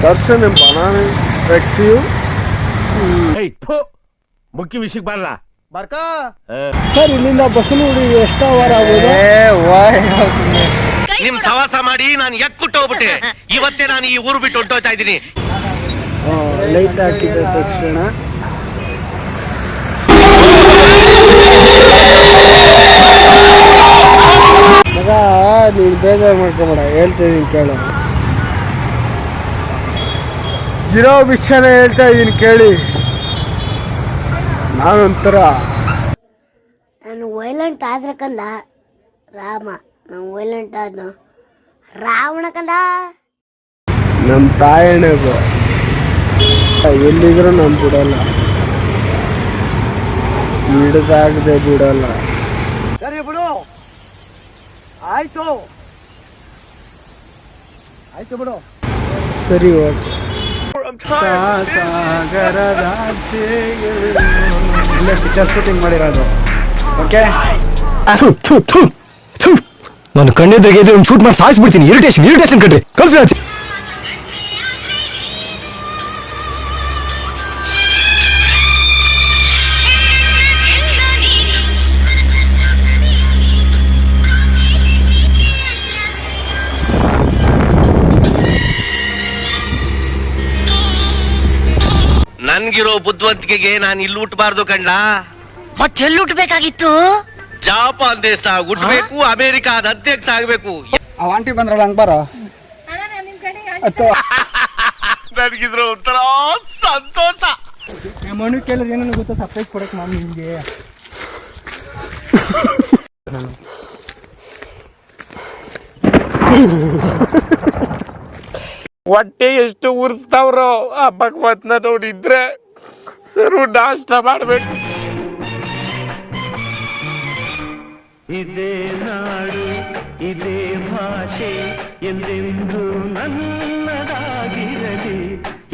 ದರ್ಶನ್ ಎಂಬ ವ್ಯಕ್ತಿಯು ಮುಖ್ಯ ವಿಷಯಕ್ಕೆ ಬರಲ್ಲ ಸರ್ ಇಲ್ಲಿಂದ ಬಸವನಗುಡಿ ಎಷ್ಟು ಅವರ್ ಆಗೋದು? ನಿಮ್ ಸವಾಸ ಮಾಡಿ ನಾನು ಎಕ್ಕುಟ್ಟು ಹೋಗ್ಬಿಟ್ಟೆ. ಇವತ್ತೇ ನಾನು ಈ ಊರು ಬಿಟ್ಟು ಹೊಂಟೋಗ್ತಾ ಇದ್ದೀನಿ. ಲೈಟ್ ಹಾಕಿದ ತಕ್ಷಣ ಮಗ ನೀನು ಬೇಜಾರು ಮಾಡ್ಕೊಬೇಡ, ಹೇಳ್ತಾಯಿದ್ದೀನಿ ಕೇಳು. ಇರೋ ವಿಷಯನ ಹೇಳ್ತಾ ಇದ್ದೀನಿ ಕೇಳಿ. ನಾನೊಂಥರ ನಾನು ವೈಲೆಂಟ್ ಆದ್ರೆ ಕಂದ ರಾಮ, ನಾನು ವೈಲೆಂಟ್ ಆದ್ನು ರಾವಣ ಕಂದ. ನಮ್ಮ ತಾಯಣೆಗೂ ಎಲ್ಲಿದ್ರು ನಾನು ಬಿಡಲ್ಲ, ಹಿಡಿದಾಗದೆ ಬಿಡಲ್ಲ. ಸರಿ ಬಿಡು, ಆಯ್ತು ಆಯ್ತು ಬಿಡು. ಸರಿ ಓಕೆ. ಸಾಗರದ ಇಲ್ಲೇ ಪಿಕ್ಚರ್ ಶೂಟಿಂಗ್ ಮಾಡಿರೋದು. ಓಕೆ, ನಾನು ಕಣ್ಣೆದ್ರಿಗೆ ಇದ್ರೆ ಒಂದು ಶೂಟ್ ಮಾಡಿ ಸಾಯಿಸ್ಬಿಡ್ತೀನಿ. ಇರಿಟೇಷನ್ ಕಟ್ರಿ ಕಲ್ಸಿ. ನನ್ಗಿರೋ ಬುದ್ಧಿವಂತಿಕೆಗೆ ನಾನು ಇಲ್ಲಿ ಹುಟ್ಟಬಾರ್ದು ಕಂಡ್ಲಾ. ಮತ್ತೆಲ್ಲಿ ಹುಟ್ಟಬೇಕಾಗಿತ್ತು? ಜಾಪಾನ್ ದೇಶ ಹುಟ್ಟಬೇಕು, ಅಮೆರಿಕಾದ ಅಧ್ಯಕ್ಷ ಆಗ್ಬೇಕು. ಆಂಟಿ ಬಂದ್ರಲ್ಲ ಹಂಗ್ ಬಾರ. ನನ್ಗಿದ್ರು ಒಂಥರ ಸಂತೋಷ. ಮಣ್ಣು ಕೇಳಿದ್ರೆ ಏನೇನು ಗೊತ್ತಾ, ಸರ್ಪ್ರೈಸ್ ಕೊಡಕ್ ಮಾಮಿ ನಿಮ್ಗೆ. ಹೊಟ್ಟೆ ಎಷ್ಟು ಉರ್ಸ್ತಾವ್ರೋ ಆ ಭಗವತ್ನ ನೋಡಿದ್ರೆ ಸರು ನಾಷ್ಟ ಮಾಡ್ಬೇಕು. ಇದೇ ನಾಡು ಇದೇ ಭಾಷೆ ಎಂದೆಂದು ನನ್ನದಾಗಿರಲಿ.